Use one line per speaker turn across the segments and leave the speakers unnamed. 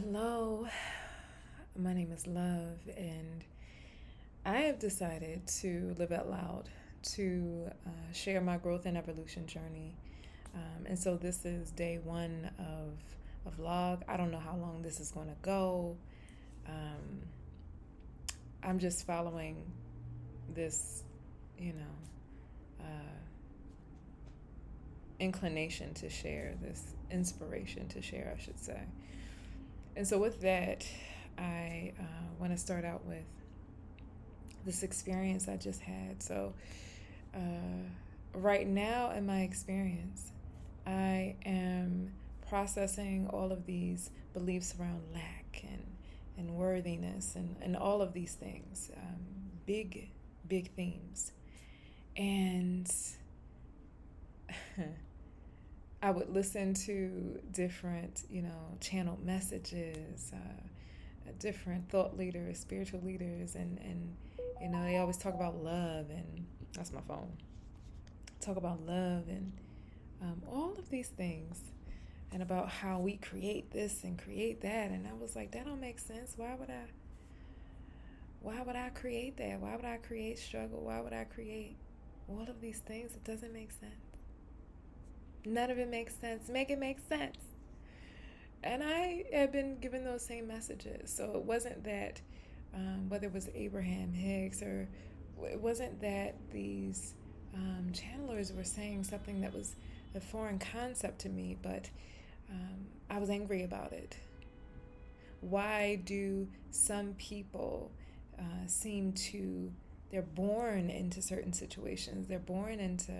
Hello, my name is Luv, and I have decided to live out loud to share my growth and evolution journey. And so this is day one of a vlog. I don't know how long this is going to go. Um, I'm just following this, you know, inclination to share, this inspiration to share, I should say. And so, with that, I want to start out with this experience I just had. So, right now in my experience, I am processing all of these beliefs around lack and worthiness and all of these things, big, big themes. And I would listen to different, channeled messages, different thought leaders, spiritual leaders, and they always talk about love, and that's my phone. Talk about love and all of these things, and about how we create this and create that. And I was like, that don't make sense. Why would I? Why would I create that? Why would I create struggle? Why would I create all of these things? It doesn't make sense. None of it makes sense. Make it make sense. And I have been given those same messages. So it wasn't that, whether it was Abraham Hicks, or it wasn't that these channelers were saying something that was a foreign concept to me, but I was angry about it. Why do some people they're born into certain situations, they're born into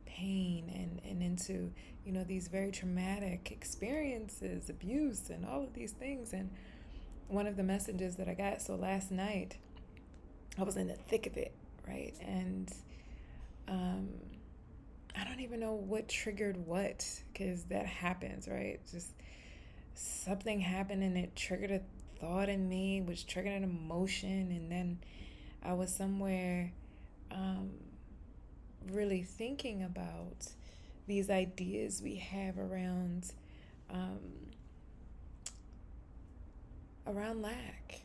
pain and into these very traumatic experiences, abuse, and all of these things. And one of the messages that I got, so last night I was in the thick of it, right? And I don't even know what triggered what, because that happens, right? Just something happened and it triggered a thought in me, which triggered an emotion, and then I was somewhere really thinking about these ideas we have um, around lack,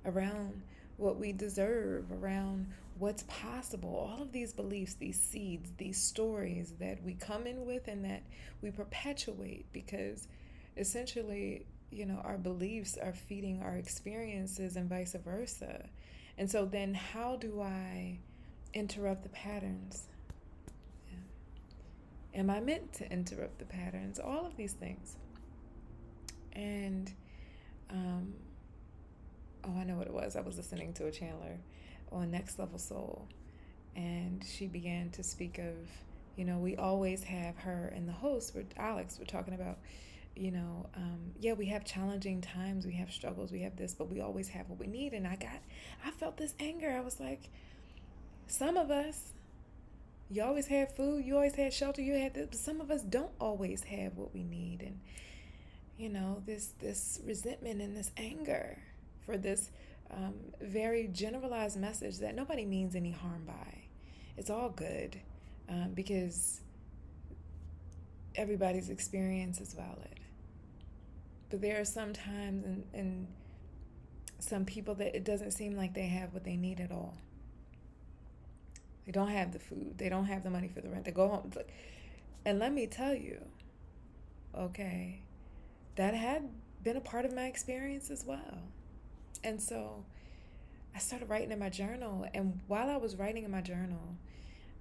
around what we deserve, around what's possible. All of these beliefs, these seeds, these stories that we come in with and that we perpetuate, because essentially, our beliefs are feeding our experiences and vice versa. And so then how do I interrupt the patterns? Am I meant to interrupt the patterns? All of these things. And, um, oh, I know what it was. I was listening to a channeler on Next Level Soul, and she began to speak of, we always have her and the host, with Alex, we're talking about, yeah, we have challenging times, we have struggles, we have this, but we always have what we need. And I felt this anger. I was like, some of us, you always had food, you always had shelter, you had this, but some of us don't always have what we need. And this resentment and this anger for this very generalized message that nobody means any harm by. It's all good, because everybody's experience is valid. But there are some times and some people that it doesn't seem like they have what they need at all. They don't have the food. They don't have the money for the rent. They go home. And let me tell you, okay, that had been a part of my experience as well. And so I started writing in my journal. And while I was writing in my journal,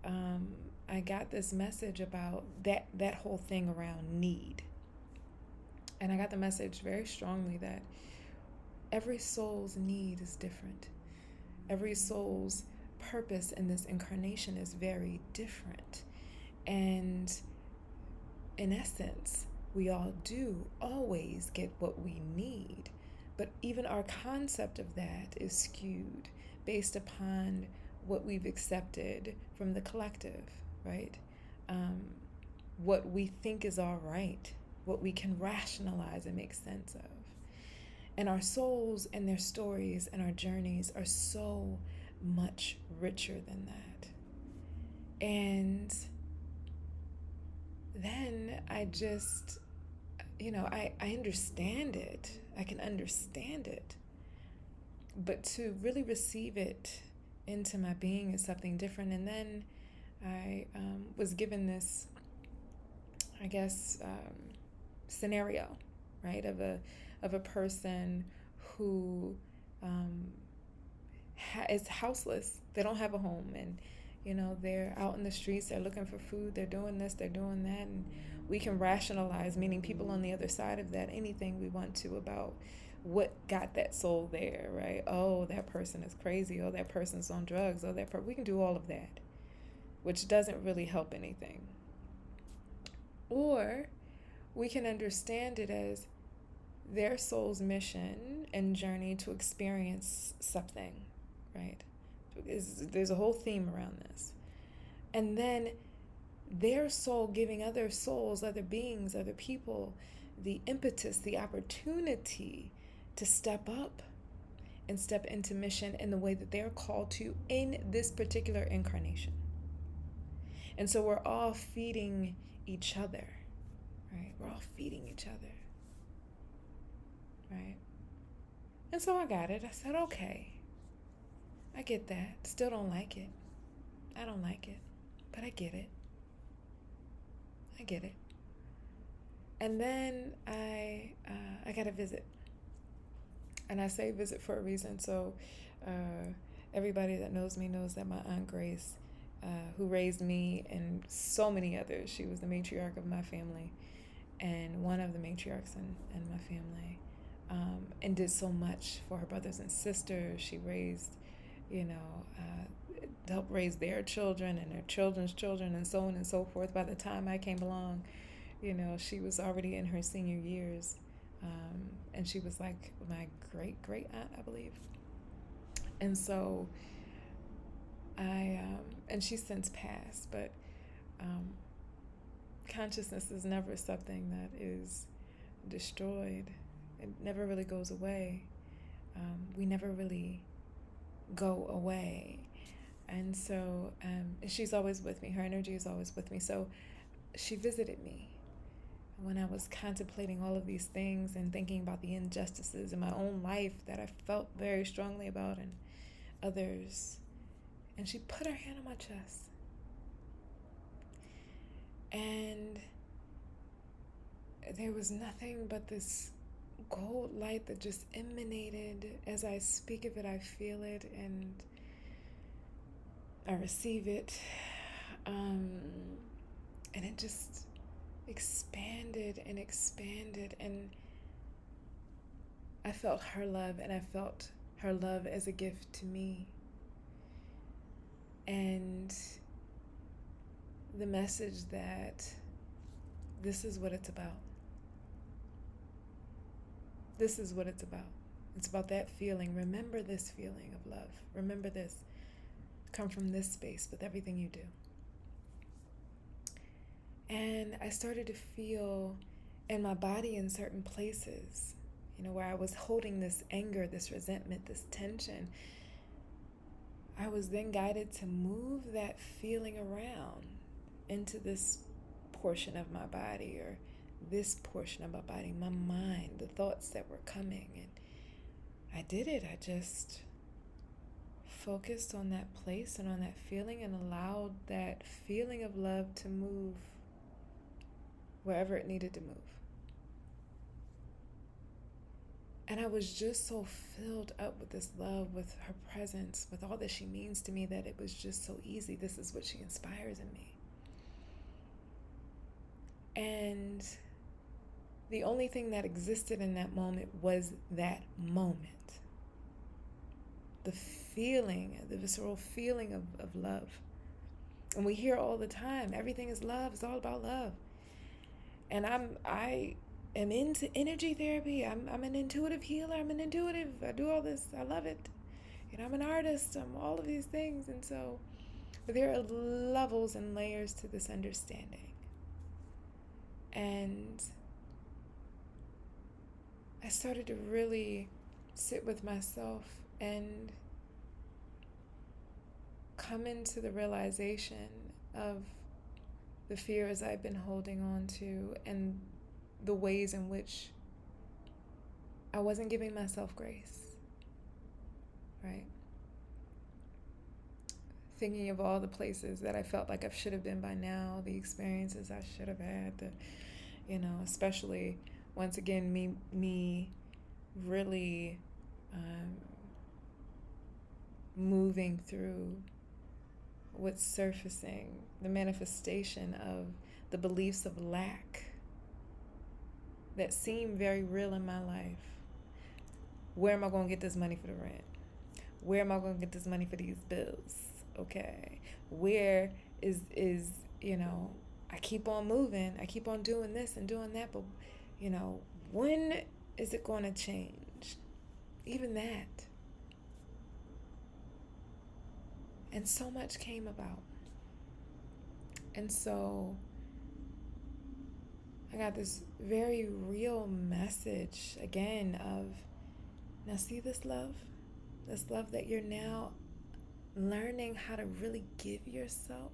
I got this message about that whole thing around need. And I got the message very strongly that every soul's need is different. Every soul's purpose in this incarnation is very different. And in essence, we all do always get what we need. But even our concept of that is skewed based upon what we've accepted from the collective, right? What we think is all right, what we can rationalize and make sense of. And our souls and their stories and our journeys are so much richer than that. And then I just, I understand it. I can understand it. But to really receive it into my being is something different. And then I was given this, I guess, scenario, right, of a person who is houseless. They don't have a home, and they're out in the streets. They're looking for food. They're doing this. They're doing that, and we can rationalize, meaning people on the other side of that, anything we want to about what got that soul there, right? Oh, that person is crazy. Oh, that person's on drugs. Oh, we can do all of that, which doesn't really help anything. Or we can understand it as their soul's mission and journey to experience something, right? There's a whole theme around this. And then their soul giving other souls, other beings, other people, the impetus, the opportunity to step up and step into mission in the way that they're called to in this particular incarnation. And so we're all feeding each other, right? We're all feeding each other, right? And so I got it. I said, okay, I get that. Still don't like it. I don't like it, but I get it. I get it. And then I got a visit. And I say visit for a reason. So everybody that knows me knows that my Aunt Grace, who raised me and so many others, she was the matriarch of my family and one of the matriarchs in my family, and did so much for her brothers and sisters. She raised, helped raise their children and their children's children and so on and so forth. By the time I came along, she was already in her senior years. And she was like my great aunt, I believe. And so and she's since passed, but consciousness is never something that is destroyed. It never really goes away. We never really go away. And so she's always with me. Her energy is always with me. So she visited me when I was contemplating all of these things and thinking about the injustices in my own life that I felt very strongly about and others. And she put her hand on my chest. And there was nothing but this gold light that just emanated. As I speak of it, I feel it and I receive it. And it just expanded and I felt her love, and I felt her love as a gift to me. And the message that this is what it's about. This is what it's about. It's about that feeling. Remember this feeling of love. Remember this. Come from this space with everything you do. And I started to feel in my body in certain places, where I was holding this anger, this resentment, this tension. I was then guided to move that feeling around into this portion of my body or this portion of my body, my mind, the thoughts that were coming. And I did it. I just focused on that place and on that feeling and allowed that feeling of love to move wherever it needed to move. And I was just so filled up with this love, with her presence, with all that she means to me, that it was just so easy. This is what she inspires in me. And the only thing that existed in that moment was that moment. The feeling, the visceral feeling of love. And we hear all the time, everything is love, it's all about love. And I am into energy therapy. I'm an intuitive healer. I'm an intuitive. I do all this. I love it. I'm an artist. I'm all of these things. And so, but there are levels and layers to this understanding. And I started to really sit with myself and come into the realization of the fears I've been holding on to and the ways in which I wasn't giving myself grace, right? Thinking of all the places that I felt like I should have been by now, the experiences I should have had, especially once again, me really moving through what's surfacing, the manifestation of the beliefs of lack that seem very real in my life. Where am I going to get this money for the rent? Where am I going to get this money for these bills? Okay. Where is I keep on moving. I keep on doing this and doing that. But, when is it going to change? Even that. And so much came about. And so I got this very real message again of, now see this love that you're now learning how to really give yourself,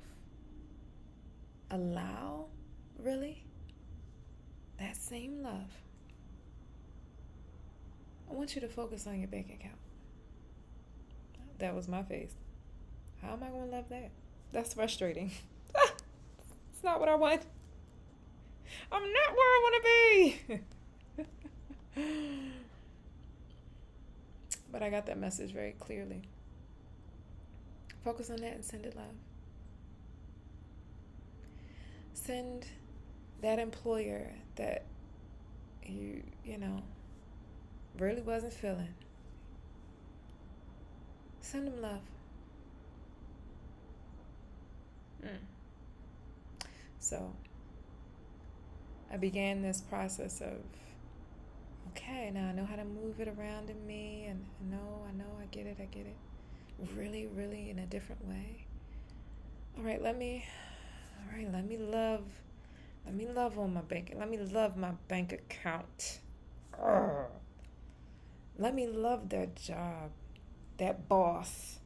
allow, really, that same love. I want you to focus on your bank account. That was my face. How am I going to love that? That's frustrating. It's not what I want. I'm not where I want to be. But I got that message very clearly. Focus on that and send it love. Send that employer that you really wasn't feeling. Send them love. So I began this process of, okay, now I know how to move it around in me, and I know, I get it. Really, really in a different way. All right, let me love on my bank. Let me love my bank account. Let me love that job, that boss.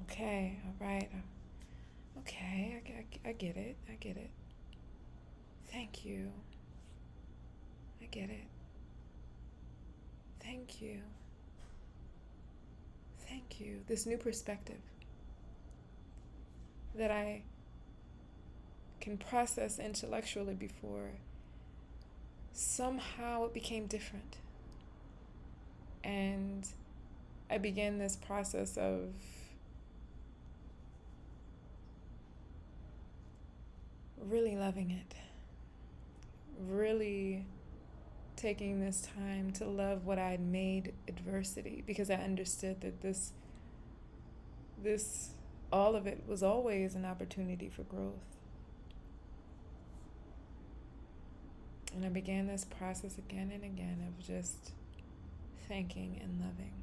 Okay, all right. Okay, I get it. Thank you. I get it. Thank you. This new perspective that I can process intellectually before, somehow it became different. And I began this process of really loving it, really taking this time to love what I'd made adversity, because I understood that this all of it was always an opportunity for growth. And I began this process again and again of just thanking and loving.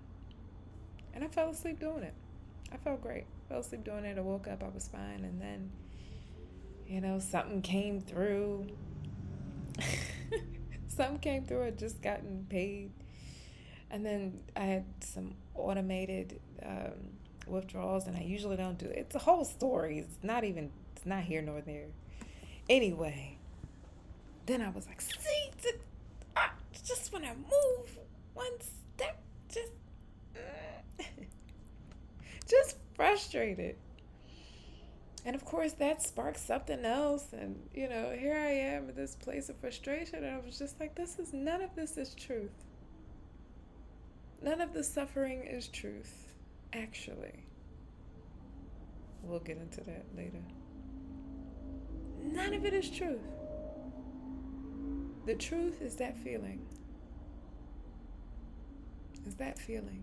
And I fell asleep doing it. I felt great. Fell asleep doing it. I woke up, I was fine, and then something came through. Something came through. I'd just gotten paid. And then I had some automated withdrawals, and I usually don't do it. It's a whole story. It's not here nor there. Anyway, then I was like, see, just when I move one step, just frustrated. And of course that sparked something else, and here I am in this place of frustration, and I was just like, none of this is truth. None of the suffering is truth, actually. We'll get into that later. None of it is truth. The truth is that feeling. Is that feeling.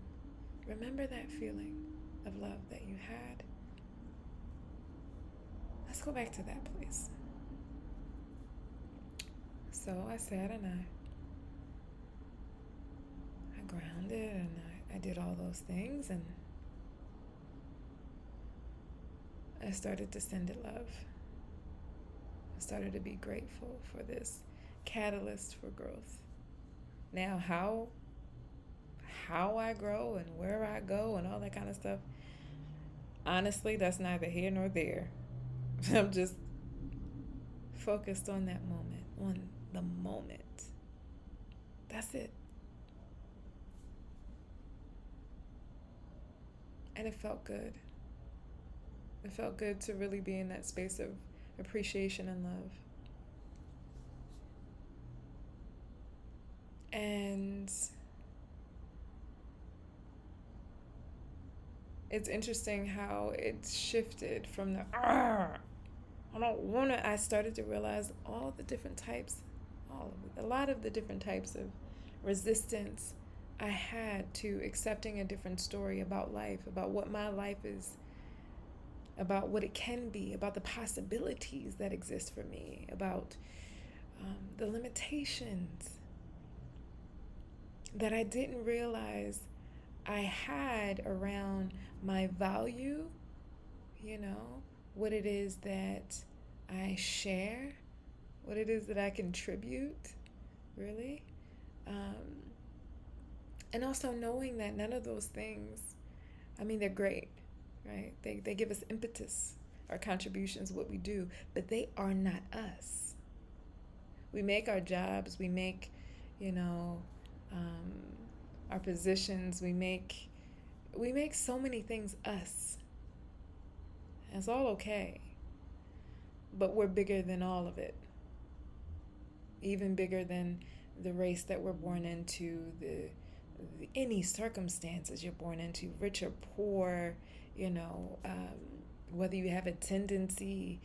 Remember that feeling of love that you had. Let's go back to that place. So I sat and I grounded, and I did all those things, and I started to send it love. I started to be grateful for this catalyst for growth. Now how I grow and where I go and all that kind of stuff, honestly, that's neither here nor there. I'm just focused on that moment, on the moment. That's it. And it felt good. It felt good to really be in that space of appreciation and love. And it's interesting how it shifted from the I don't want to. I started to realize all the different types, a lot of the different types of resistance I had to accepting a different story about life, about what my life is, about what it can be, about the possibilities that exist for me, about the limitations that I didn't realize I had around my value, what it is that I share, what it is that I contribute, really. And also knowing that none of those things, they're great, right? They give us impetus, our contributions, what we do, but they are not us. We make our jobs, we make, our positions, we make so many things us. And it's all okay. But we're bigger than all of it. Even bigger than the race that we're born into, any circumstances you're born into, rich or poor, whether you have a tendency,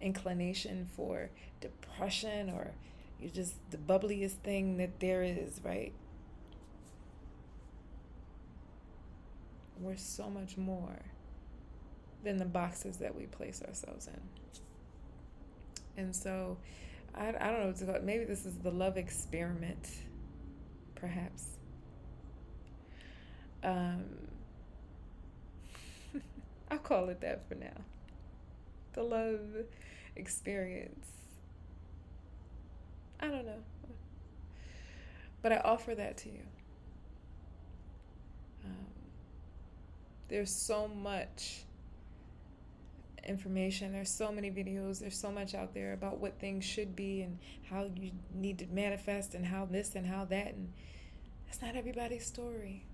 inclination for depression, or you're just the bubbliest thing that there is, right? We're so much more than the boxes that we place ourselves in. And so, I don't know what to call it. Maybe this is the Luv Experiment, perhaps. I'll call it that for now. The Luv Experience. I don't know. But I offer that to you. There's so much information, there's so many videos, there's so much out there about what things should be and how you need to manifest and how this and how that, and that's not everybody's story.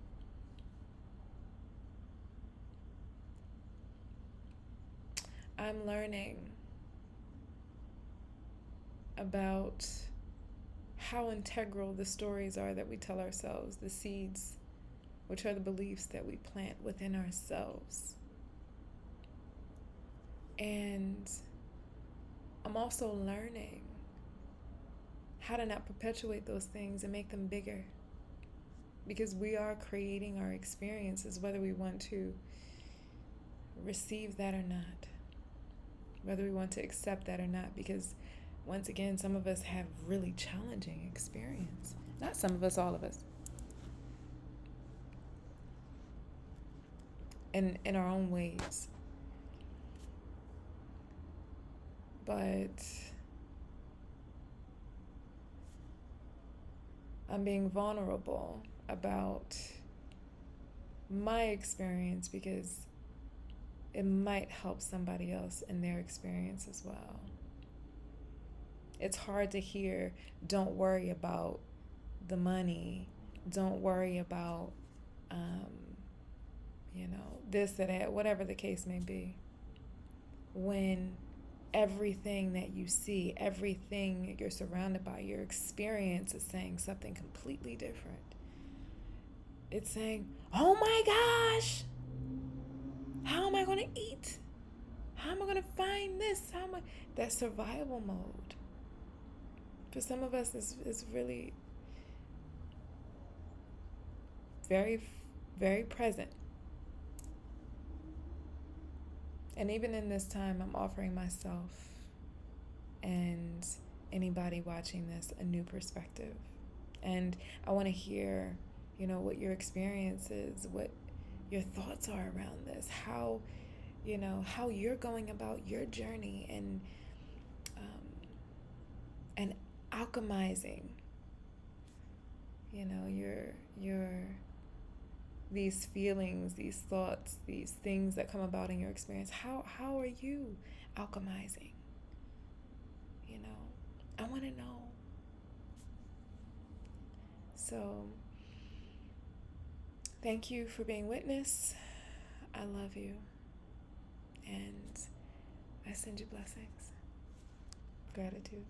I'm learning about how integral the stories are that we tell ourselves, the seeds, which are the beliefs that we plant within ourselves. And I'm also learning how to not perpetuate those things and make them bigger. Because we are creating our experiences, whether we want to receive that or not. Whether we want to accept that or not. Because, once again, some of us have really challenging experience. Not some of us, all of us. In our own ways. But I'm being vulnerable about my experience because it might help somebody else in their experience as well. It's hard to hear, don't worry about the money, don't worry about, this or that, whatever the case may be, when everything that you see, everything you're surrounded by, your experience is saying something completely different. It's saying, oh my gosh, how am I going to eat? How am I going to find this? That survival mode. For some of us, is really very, very present. And even in this time, I'm offering myself and anybody watching this a new perspective. And I want to hear, what your experience is, what your thoughts are around this, how you're going about your journey and alchemizing, your these feelings, these thoughts, these things that come about in your experience. How are you alchemizing? I want to know. So thank you for being witness. I love you. And I send you blessings. Gratitude.